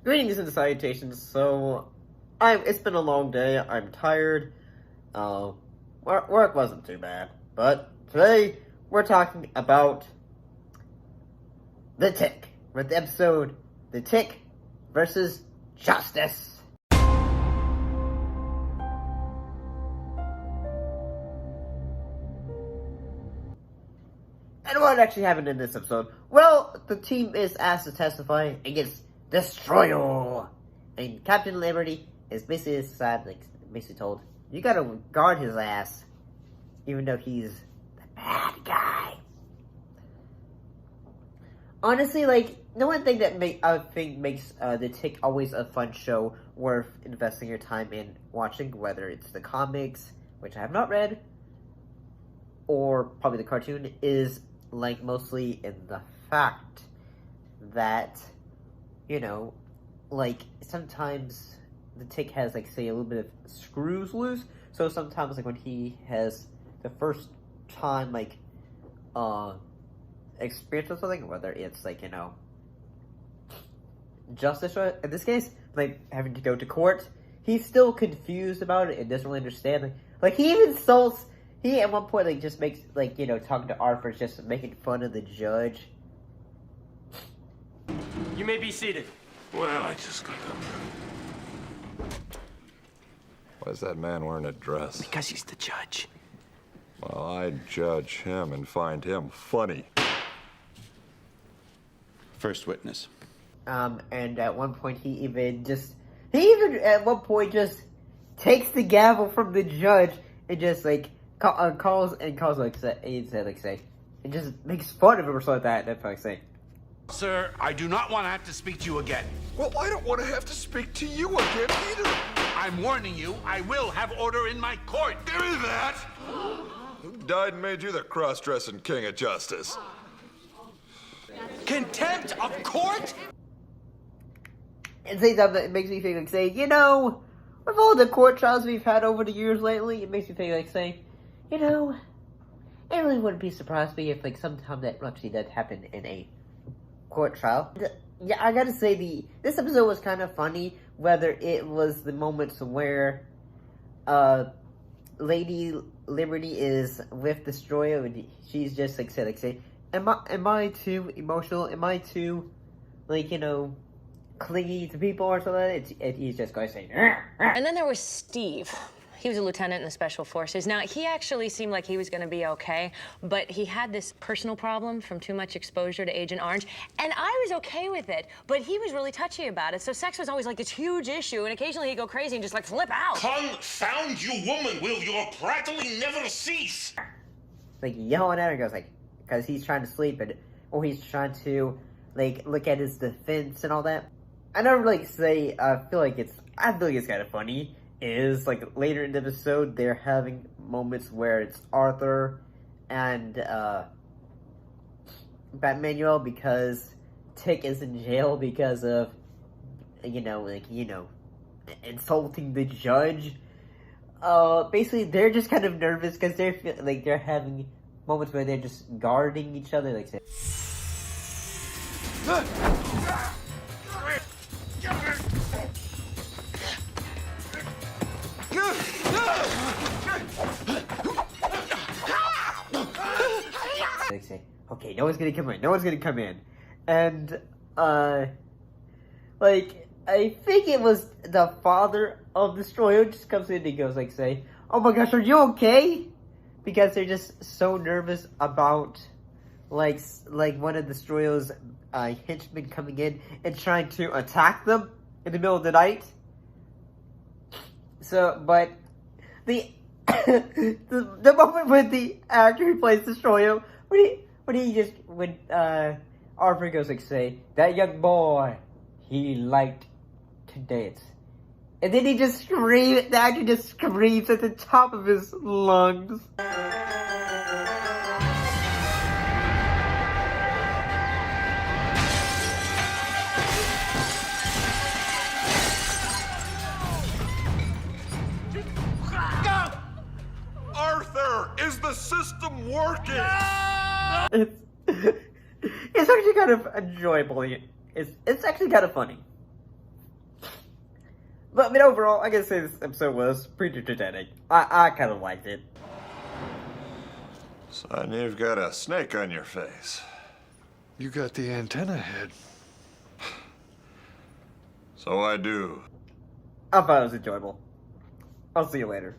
Greetings and salutations. So, it's been a long day. I'm tired. Work wasn't too bad, but today we're talking about The Tick with the episode The Tick versus Justice. And what actually happened in this episode? Well, the team is asked to testify against Destroyer, and Captain Liberty is basically told, you gotta guard his ass, even though he's the bad guy. Honestly, the one thing that I think makes The Tick always a fun show worth investing your time in watching, whether it's the comics, which I have not read, or probably the cartoon, is mostly in the fact that, sometimes The Tick has, say, a little bit of screws loose. So sometimes, when he has the first time, experience or something, whether it's, justice, in this case, having to go to court, he's still confused about it and doesn't really understand. He even insults, he at one point, just makes, talking to Arthur, just making fun of the judge. You may be seated. Well, I just got up. Why is that man wearing a dress? Because he's the judge. Well, I'd judge him and find him funny. First witness. And at one point he even at one point just takes the gavel from the judge and just, calls, and just makes fun of him or something like that. That's what I say. Sir, I do not want to have to speak to you again. Well, I don't want to have to speak to you again either. I'm warning you, I will have order in my court. Give me that! Who died and made you the cross-dressing king of justice? Contempt of court? And say something that makes me think with all the court trials we've had over the years lately, it makes me think it really wouldn't be surprised me if sometime that actually did happen in a court trial. Yeah, I gotta say this episode was kind of funny, whether it was the moments where Lady Liberty is with Destroyer and she's just am I too emotional? Am I too clingy to people or something? He's just going to say. And then there was Steve. He was a lieutenant in the Special Forces. Now, he actually seemed like he was going to be okay, but he had this personal problem from too much exposure to Agent Orange, and I was okay with it, but he was really touchy about it, so sex was always this huge issue, and occasionally he'd go crazy and just flip out. Confound you, woman! Will your prattling never cease? Yelling at her, goes because he's trying to sleep, or he's trying to look at his defense and all that. I never say I feel like it's kind of funny. Is later in the episode they're having moments where it's Arthur and Batmanuel, because Tick is in jail because of insulting the judge. Basically they're just kind of nervous because they're having moments where they're just guarding each other, they say, okay, no one's gonna come in, and I think it was the father of Destroyer just comes in and he goes oh my gosh, are you okay? Because they're just so nervous about one of Destroyer's henchmen coming in and trying to attack them in the middle of the night. So, but the moment when the actor who plays Destroyer, when Arthur goes that young boy, he liked to dance, and then the actor just screams at the top of his lungs. Arthur, is the system working? It's actually kind of enjoyable. It's actually kind of funny. But I mean, overall, I gotta say this episode was pretty entertaining. I kind of liked it. Son, you've got a snake on your face. You got the antenna head. So I do. I thought it was enjoyable. I'll see you later.